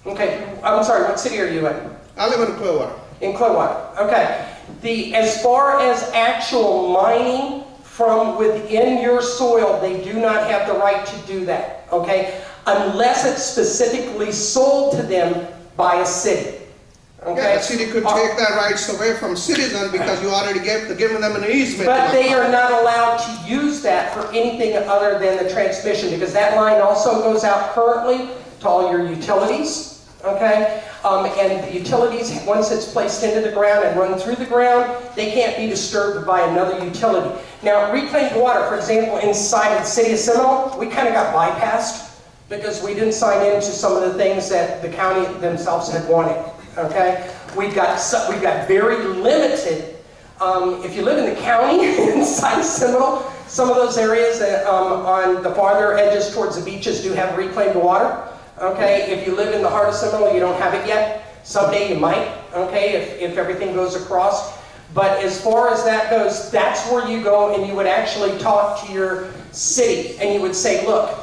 Okay, I'm sorry, what city are you in? I live in Clearwater. In Clearwater, okay. As far as actual mining from within your soil, they do not have the right to do that, okay? Unless it's specifically sold to them by a city. Okay? Yeah, the city could take that rights away from citizens because you already given them an easement. But they are not allowed to use that for anything other than the transmission, because that line also goes out currently to all your utilities, okay? And the utilities, once it's placed into the ground and run through the ground, they can't be disturbed by another utility. Now, reclaimed water, for example, inside of the city of Seminole, we kind of got bypassed because we didn't sign into some of the things that the county themselves had wanted. Okay, we've got very limited. If you live in the county inside of Seminole, some of those areas on the farther edges towards the beaches do have reclaimed water. Okay, if you live in the heart of Seminole, you don't have it yet. Someday you might. Okay, if everything goes across. But as far as that goes, that's where you go and you would actually talk to your city and you would say, look,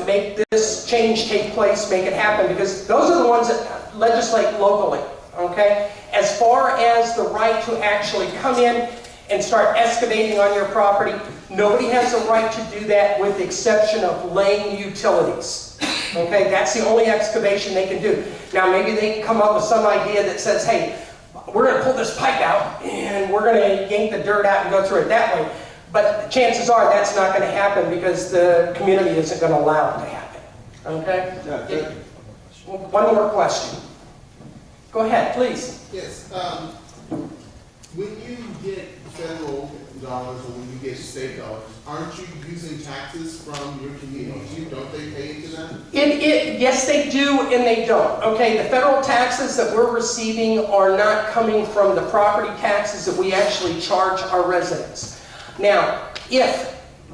make this change take place, make it happen, because those are the ones that legislate locally, okay? As far as the right to actually come in and start excavating on your property, nobody has a right to do that with the exception of laying utilities, okay? That's the only excavation they can do. Now, maybe they can come up with some idea that says, hey, we're going to pull this pipe out and we're going to yank the dirt out and go through it that way. But chances are that's not going to happen because the community isn't going to allow it to happen. Okay? Yeah, one more question. Go ahead, please. Yes. When you get federal dollars or when you get state dollars, aren't you using taxes from your community? Don't they pay into that? Yes, they do and they don't. Okay, the federal taxes that we're receiving are not coming from the property taxes that we actually charge our residents. Now,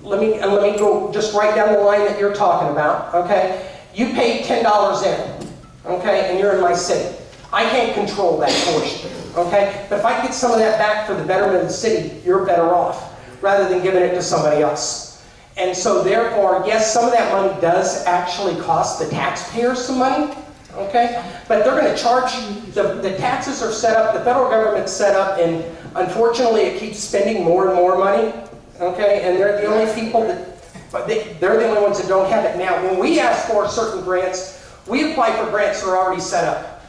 let me go just right down the line that you're talking about, okay? You pay $10 in, okay, and you're in my city. I can't control that portion, okay? But if I get some of that back for the betterment of the city, you're better off, rather than giving it to somebody else. And so therefore, yes, some of that money does actually cost the taxpayers some money, Okay? But they're going to charge, the taxes are set up, the federal government's set up, and unfortunately it keeps spending more and more money. Okay? And they're the only people that, but they're the only ones that don't have it. Now, when we ask for certain grants, we apply for grants that are already set up.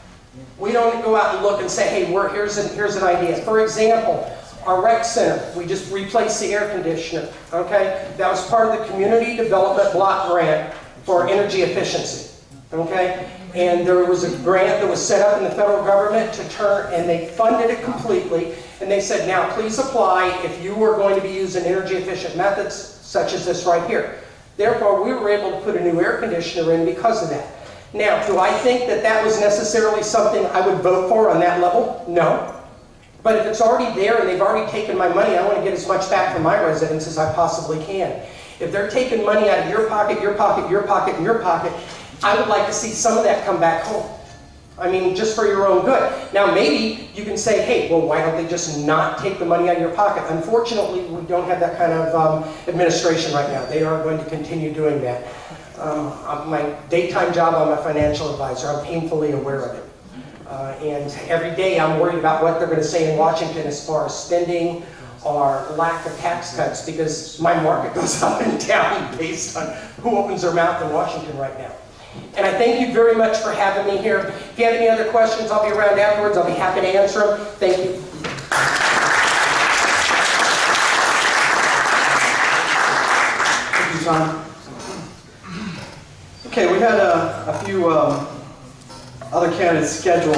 We don't go out and look and say, hey, here's an idea. For example, our rec center, we just replaced the air conditioner. Okay? That was part of the Community Development Block Grant for energy efficiency. Okay? And there was a grant that was set up in the federal government to turn, and they funded it completely. And they said, now please apply if you were going to be using energy efficient methods such as this right here. Therefore, we were able to put a new air conditioner in because of that. Now, do I think that that was necessarily something I would vote for on that level? No. But if it's already there and they've already taken my money, I want to get as much back from my residents as I possibly can. If they're taking money out of your pocket, your pocket, your pocket, and your pocket, I would like to see some of that come back home. I mean, just for your own good. Now, maybe you can say, hey, well, why don't they just not take the money out of your pocket? Unfortunately, we don't have that kind of administration right now. They are going to continue doing that. My daytime job, I'm a financial advisor. I'm painfully aware of it. And every day I'm worried about what they're going to say in Washington as far as spending or lack of tax cuts, because my market goes up and down based on who opens their mouth in Washington right now. And I thank you very much for having me here. If you have any other questions, I'll be around afterwards. I'll be happy to answer them. Thank you. Thank you, Tom. Okay, we had a few other candidates scheduled.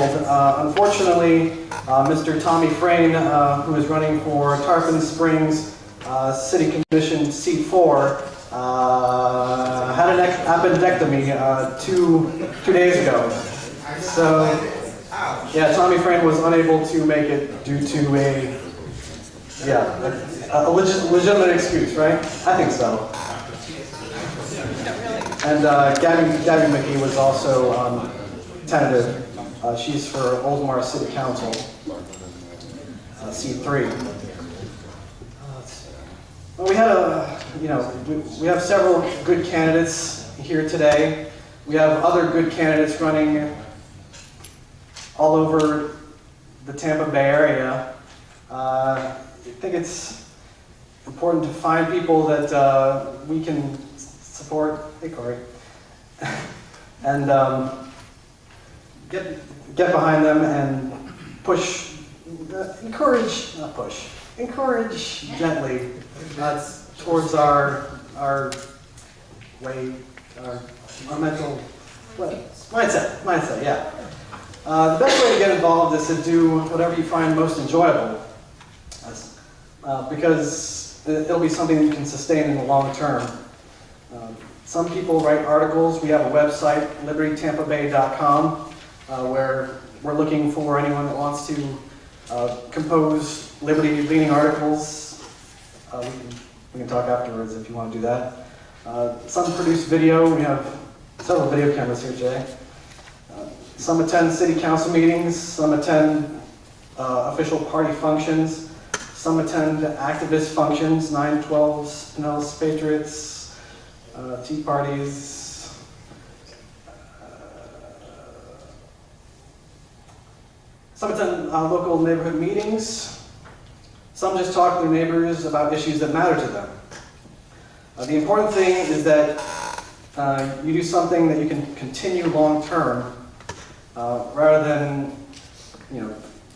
Unfortunately, Mr. Tommy Frayne, who is running for Tarpon Springs City Commission seat 4, had an appendectomy two days ago. So, yeah, Tommy Frayne was unable to make it due to a legitimate excuse, right? I think so. And Gabby McKee was also tentative. She's for Oldmar City Council, seat 3. Well, we had we have several good candidates here today. We have other good candidates running all over the Tampa Bay area. I think it's important to find people that we can support. Hey, Corey. And get behind them and push, encourage gently towards our way, our mental mindset, yeah. The best way to get involved is to do whatever you find most enjoyable, because it'll be something that you can sustain in the long term. Some people write articles. We have a website, libertytampabay.com, where we're looking for anyone that wants to compose liberty-leaning articles. We can talk afterwards if you want to do that. Some produce video. We have several video cameras here today. Some attend city council meetings. Some attend official party functions. Some attend activist functions, 9/12s, Pinellas Patriots, tea parties. Some attend local neighborhood meetings. Some just talk to their neighbors about issues that matter to them. The important thing is that you do something that you can continue long term, rather than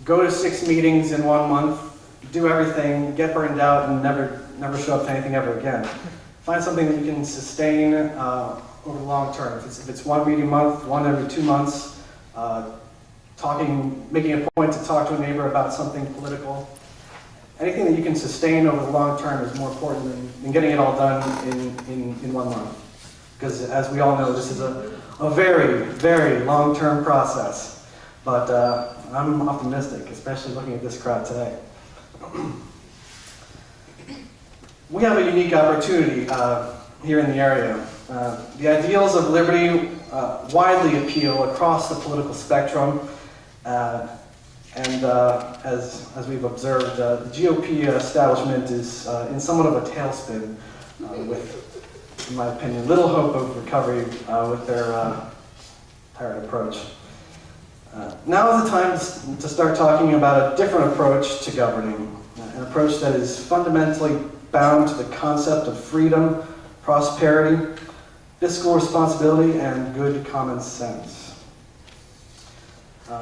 go to 6 meetings in 1 month, do everything, get burned out, and never show up to anything ever again. Find something that you can sustain over the long term. If it's 1 meeting a month, 1 every 2 months, making a point to talk to a neighbor about something political. Anything that you can sustain over the long term is more important than getting it all done in 1 month. Because as we all know, this is a very, very long-term process. But I'm optimistic, especially looking at this crowd today. We have a unique opportunity here in the area. The ideals of liberty widely appeal across the political spectrum, and as we've observed, the GOP establishment is in somewhat of a tailspin with, in my opinion, little hope of recovery with their tired approach. Now is the time to start talking about a different approach to governing, an approach that is fundamentally bound to the concept of freedom, prosperity, fiscal responsibility, and good common sense.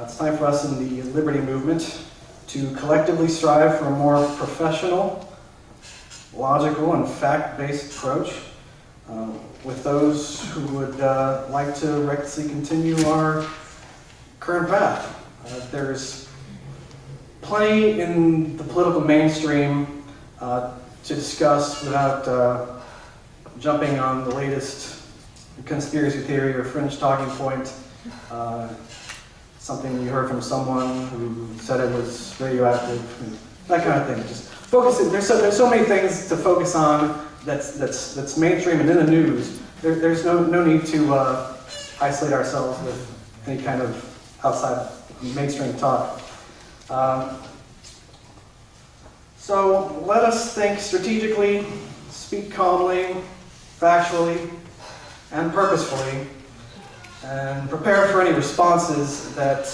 It's time for us in the Liberty Movement to collectively strive for a more professional, logical, and fact-based approach with those who would like to recklessly continue our current path. There's plenty in the political mainstream to discuss without jumping on the latest conspiracy theory or fringe talking point. Something you heard from someone who said it was radioactive, that kind of thing. Just focusing. There's so many things to focus on that's mainstream and in the news. There's no need to isolate ourselves with any kind of outside mainstream talk. So let us think strategically, speak calmly, factually, and purposefully, and prepare for any responses that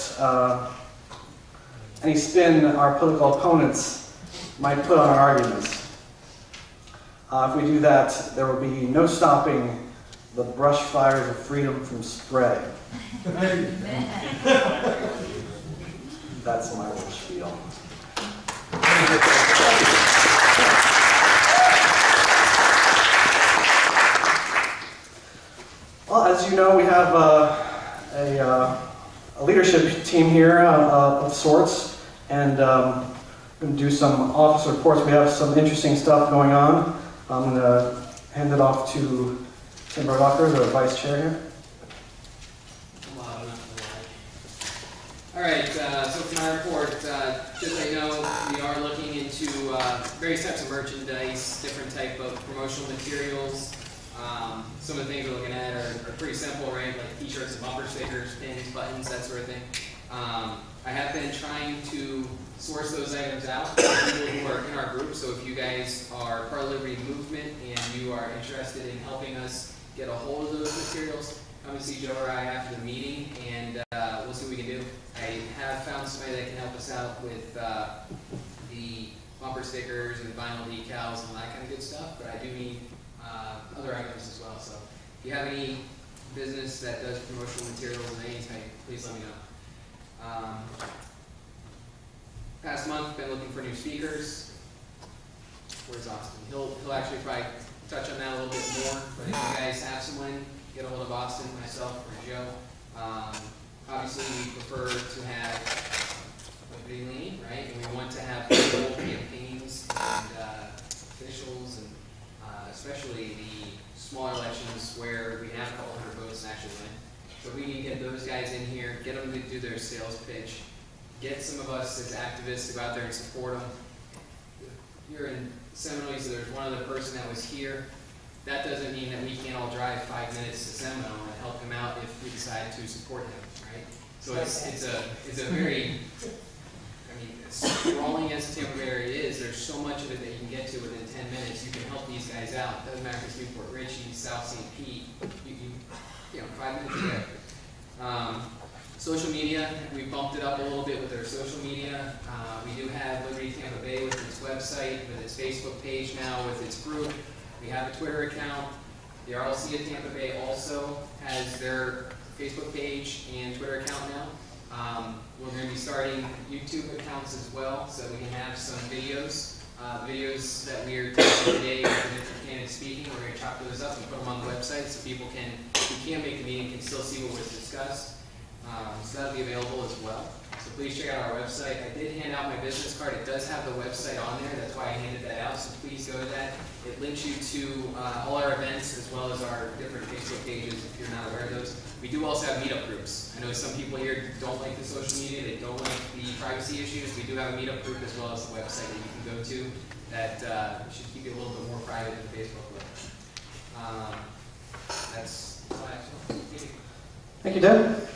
any spin our political opponents might put on our arguments. If we do that, there will be no stopping the brush fires of freedom from spreading. That's my little spiel. Well, as you know, we have a leadership team here of sorts, and we're going to do some office reports. We have some interesting stuff going on. I'm going to hand it off to Tim Berlocker, the vice chair here. All right, so for my report, just so you know, we are looking into various types of merchandise, different type of promotional materials. Some of the things we're looking at are pretty simple, right? Like t-shirts and bumper stickers, pins, buttons, that sort of thing. I have been trying to source those items out for people who are in our group. So if you guys are part of the Liberty Movement and you are interested in helping us get a hold of those materials, come and see Joe or I after the meeting, and we'll see what we can do. I have found somebody that can help us out with the bumper stickers and the vinyl decals and all that kind of good stuff, but I do need other items as well. So if you have any business that does promotional materials of any type, please let me know. Past month, been looking for new speakers. Where's Austin? He'll actually probably touch on that a little bit more, but if you guys have someone, get a hold of Austin, myself, or Joe. Obviously, we prefer to have everybody lean, right? And we want to have full campaigns and officials, and especially the smaller elections where we have a couple hundred votes and actually win. So we need to get those guys in here, get them to do their sales pitch, get some of us as activists to go out there and support them. You're in Seminole, so there's one other person that was here. That doesn't mean that we can't all drive 5 minutes to Seminole and help him out if we decide to support him, right? So it's a very, I mean, sprawling as Tampa Bay area is, there's so much of it that you can get to within 10 minutes. You can help these guys out. Doesn't matter if it's Newport, Richey, South St. Pete, you know, 5 minutes there. Social media, we bumped it up a little bit with our social media. We do have Liberty Tampa Bay with its website, with its Facebook page now, with its group. We have a Twitter account. The RLC of Tampa Bay also has their Facebook page and Twitter account now. We're going to be starting YouTube accounts as well, so we can have some videos. Videos that we are taking today with different candidates speaking, we're going to chop those up and put them on the website so people who can't make the meeting can still see what was discussed. So that'll be available as well. So please check out our website. I did hand out my business card. It does have the website on there. That's why I handed that out. So please go to that. It links you to all our events as well as our different Facebook pages if you're not aware of those. We do also have meetup groups. I know some people here don't like the social media. They don't like the privacy issues. We do have a meetup group as well as the website that you can go to that should keep you a little bit more private than Facebook will. That's all I have. Thank you, Deb.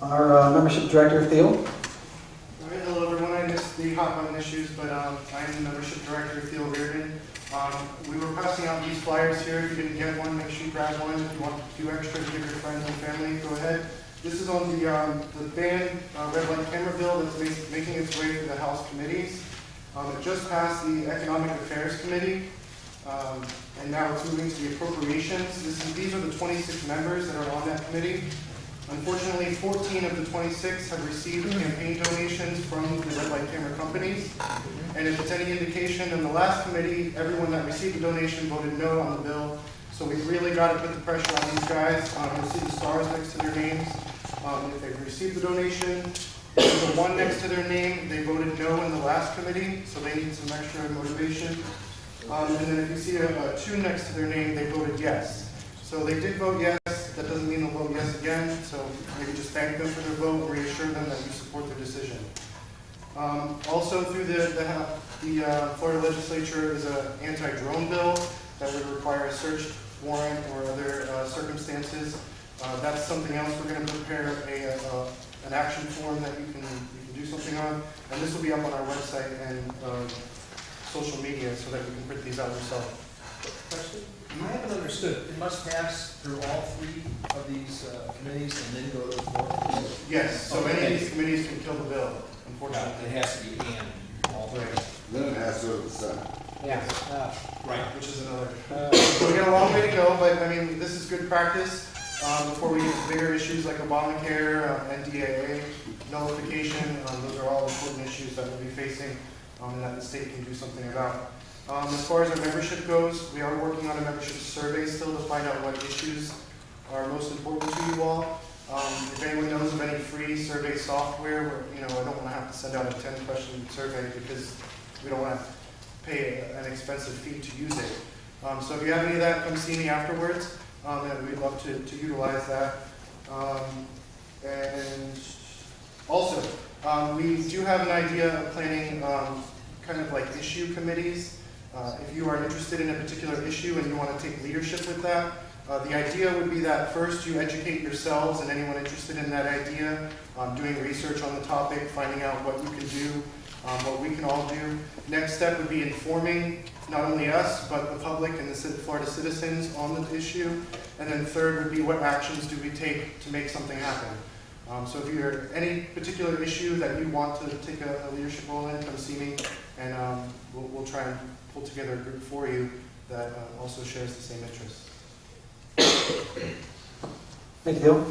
Our membership director, Theo. All right, hello everyone. I missed the hot button issues, but I'm the membership director, Theo Reardon. We were passing out these flyers here. If you didn't get one, make sure you grab one. If you want a few extra to give your friends and family, go ahead. This is on the ban red light camera bill that's making its way through the House committees. It just passed the Economic Affairs Committee, and now it's moving to the appropriations. These are the 26 members that are on that committee. Unfortunately, 14 of the 26 have received campaign donations from the red light camera companies. And if it's any indication, in the last committee, everyone that received a donation voted no on the bill. So we've really got to put the pressure on these guys. You'll see the stars next to their names. If they've received the donation, there's a 1 next to their name. They voted no in the last committee, so they need some extra motivation. And then if you see a 2 next to their name, they voted yes. So they did vote yes. That doesn't mean they'll vote yes again. So maybe just thank them for their vote, reassure them that you support their decision. Also through the Florida legislature is an anti-drone bill that would require a search warrant or other circumstances. That's something else. We're going to prepare an action form that you can do something on, and this will be up on our website and social media so that you can print these out yourself. Question? I haven't understood. It must pass through all 3 of these committees and then go to the floor? Yes. So any of these committees can kill the bill, unfortunately. It has to be and all 3. Then it has to go to the Senate. Yeah. Right, which is another. We got a long way to go, but I mean, this is good practice before we get to bigger issues like Obamacare, NDAA, nullification. Those are all important issues that we'll be facing and that the state can do something about. As far as our membership goes, we are working on a membership survey still to find out what issues are most important to you all. If anyone knows of any free survey software, where, I don't want to have to send out a 10-question survey because we don't want to pay an expensive fee to use it. So if you have any of that, come see me afterwards, and we'd love to utilize that. And also, we do have an idea of planning kind of like issue committees. If you are interested in a particular issue and you want to take leadership with that, the idea would be that first you educate yourselves and anyone interested in that idea, doing research on the topic, finding out what you can do, what we can all do. Next step would be informing not only us, but the public and the Florida citizens on the issue. And then third would be what actions do we take to make something happen. So if you're any particular issue that you want to take a leadership role in, come see me, and we'll try and pull together a group for you that also shares the same interests. Thank you.